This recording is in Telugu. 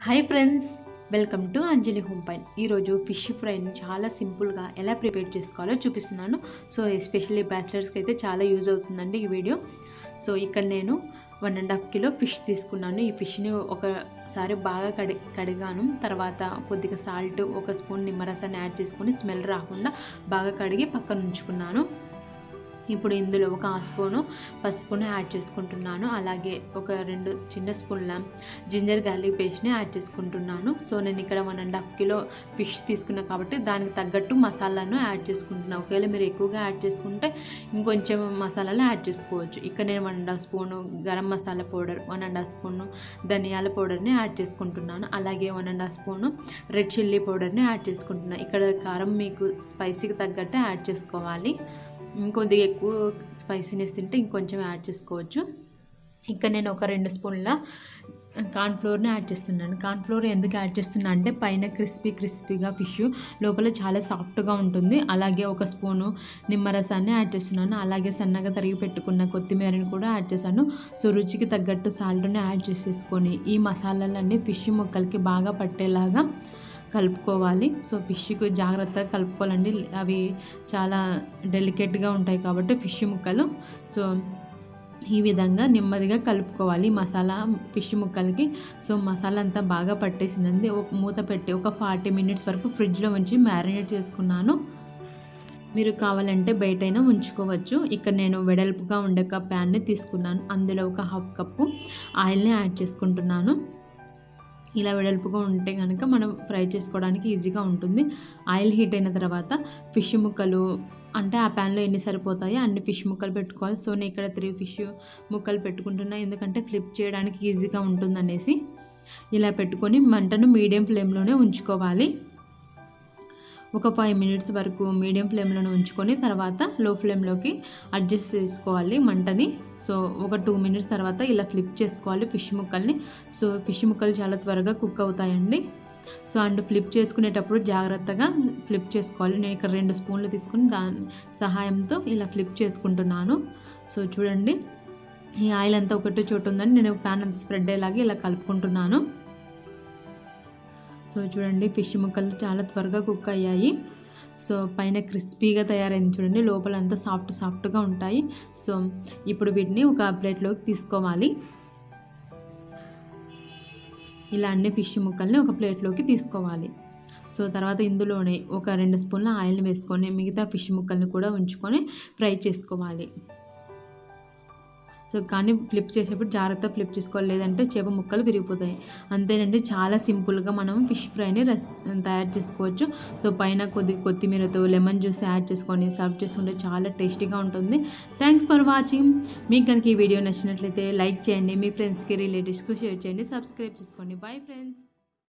Hi friends, welcome to Anjali home pine. ఈరోజు ఫిష్ ఫ్రైని చాలా సింపుల్గా ఎలా ప్రిపేర్ చేసుకోవాలో చూపిస్తున్నాను. సో ఎస్పెషల్లీ బ్యాచిలర్స్కి అయితే చాలా యూజ్ అవుతుందండి ఈ వీడియో. సో ఇక్కడ నేను 1.5 కిలో ఫిష్ తీసుకున్నాను. ఈ ఫిష్ని ఒకసారి బాగా కడిగాను. తర్వాత కొద్దిగా సాల్ట్, 1 స్పూన్ నిమ్మరసాన్ని యాడ్ చేసుకొని స్మెల్ రాకుండా బాగా కడిగి పక్కన ఉంచుకున్నాను. ఇప్పుడు ఇందులో 1 స్పూను పసుపును యాడ్ చేసుకుంటున్నాను. అలాగే 2 చిన్న స్పూన్ల జింజర్ గార్లిక్ పేస్ట్ని యాడ్ చేసుకుంటున్నాను. సో నేను ఇక్కడ 1.5 కిలో ఫిష్ తీసుకున్నా కాబట్టి దానికి తగ్గట్టు మసాలాను యాడ్ చేసుకుంటున్నాను. ఒకవేళ మీరు ఎక్కువగా యాడ్ చేసుకుంటే ఇంకొంచెం మసాలాను యాడ్ చేసుకోవచ్చు. ఇక్కడ నేను 1.5 spoon garam masala powder, 1.5 spoon ధనియాల పౌడర్ని యాడ్ చేసుకుంటున్నాను. అలాగే 1.5 స్పూను రెడ్ చిల్లీ పౌడర్ని యాడ్ చేసుకుంటున్నాను. ఇక్కడ కారం మీకు స్పైసీకి తగ్గట్టు యాడ్ చేసుకోవాలి. ఇంకొద్దిగా ఎక్కువ స్పైసీనెస్ తింటే ఇంకొంచెం యాడ్ చేసుకోవచ్చు. ఇక్కడ నేను 2 స్పూన్ల కార్న్ఫ్లోర్ని యాడ్ చేస్తున్నాను. కార్న్ఫ్లోర్ ఎందుకు యాడ్ చేస్తున్నా అంటే పైన క్రిస్పీగా ఫిష్ లోపల చాలా సాఫ్ట్గా ఉంటుంది. అలాగే 1 స్పూను నిమ్మరసాన్ని యాడ్ చేస్తున్నాను. అలాగే సన్నగా తరిగి పెట్టుకున్న కొత్తిమీరని కూడా యాడ్ చేశాను. సో రుచికి తగ్గట్టు సాల్ట్ని యాడ్ చేసేసుకొని ఈ మసాలాలన్నీ ఫిష్ ముక్కలకి బాగా పట్టేలాగా కలుపుకోవాలి. సో ఫిష్కి జాగ్రత్తగా కలుపుకోవాలండి, అవి చాలా డెలికేట్గా ఉంటాయి కాబట్టి ఫిష్ ముక్కలు. సో ఈ విధంగా నెమ్మదిగా కలుపుకోవాలి మసాలా ఫిష్ ముక్కలకి. సో మసాలా అంతా బాగా పట్టేసిందండి. మూత పెట్టి 40 మినిట్స్ వరకు ఫ్రిడ్జ్లో ఉంచి మ్యారినేట్ చేసుకున్నాను. మీరు కావాలంటే బయటైనా ఉంచుకోవచ్చు. ఇక్కడ నేను వెడల్పుగా ఉండే ఒక ప్యాన్ని తీసుకున్నాను. అందులో 1/2 కప్పు ఆయిల్ని యాడ్ చేసుకుంటున్నాను. ఇలా వెడల్పుగా ఉంటే కనుక మనం ఫ్రై చేసుకోవడానికి ఈజీగా ఉంటుంది. ఆయిల్ హీట్ అయిన తర్వాత ఫిష్ ముక్కలు, అంటే ఆ ప్యాన్లో ఎన్ని సరిపోతాయో అన్ని ఫిష్ ముక్కలు పెట్టుకోవాలి. సో నేను ఇక్కడ 3 ఫిష్ ముక్కలు పెట్టుకుంటున్నా, ఎందుకంటే ఫ్లిప్ చేయడానికి ఈజీగా ఉంటుందనేసి. ఇలా పెట్టుకొని మంటను మీడియం ఫ్లేమ్లోనే ఉంచుకోవాలి. 5 మినిట్స్ వరకు మీడియం ఫ్లేమ్లోనే ఉంచుకొని తర్వాత లో ఫ్లేమ్లోకి అడ్జస్ట్ చేసుకోవాలి మంటని. సో 2 మినిట్స్ తర్వాత ఇలా ఫ్లిప్ చేసుకోవాలి ఫిష్ ముక్కల్ని. సో ఫిష్ ముక్కలు చాలా త్వరగా కుక్ అవుతాయండి. సో ఫ్లిప్ చేసుకునేటప్పుడు జాగ్రత్తగా ఫ్లిప్ చేసుకోవాలి. నేను ఇక్కడ 2 స్పూన్లు తీసుకుని దాని సహాయంతో ఇలా ఫ్లిప్ చేసుకుంటున్నాను. సో చూడండి, ఈ ఆయిల్ అంతా ఒకటే చోటు ఉందని నేను ప్యాన్ అంతా స్ప్రెడ్ అయ్యేలాగా ఇలా కలుపుకుంటున్నాను. సో చూడండి, ఫిష్ ముక్కలు చాలా త్వరగా కుక్ అయ్యాయి. సో పైన క్రిస్పీగా తయారైంది చూడండి, లోపల అంతా సాఫ్ట్గా ఉంటాయి. సో ఇప్పుడు వీటిని ఒక ప్లేట్లోకి తీసుకోవాలి. ఇలా అన్ని ఫిష్ ముక్కల్ని ఒక ప్లేట్లోకి తీసుకోవాలి. సో తర్వాత ఇందులోనే 2 స్పూన్ల ఆయిల్ని వేసుకొని మిగతా ఫిష్ ముక్కల్ని కూడా ఉంచుకొని ఫ్రై చేసుకోవాలి. సో కానీ ఫ్లిప్ చేసేప్పుడు జాగ్రత్తగా ఫ్లిప్ చేసుకోవాలి, లేదంటే చేప ముక్కలు విరిగిపోతాయి. అంతేనండి, చాలా సింపుల్గా మనం ఫిష్ ఫ్రైని తయారు చేసుకోవచ్చు. సో పైన కొత్తిమీరతో లెమన్ జ్యూస్ యాడ్ చేసుకొని సర్వ్ చేసుకుంటే చాలా టేస్టీగా ఉంటుంది. Thanks for watching. మీకు కనుక ఈ వీడియో నచ్చినట్లయితే లైక్ చేయండి, మీ ఫ్రెండ్స్కి రిలేటివ్స్కి షేర్ చేయండి, సబ్స్క్రైబ్ చేసుకోండి. Bye friends.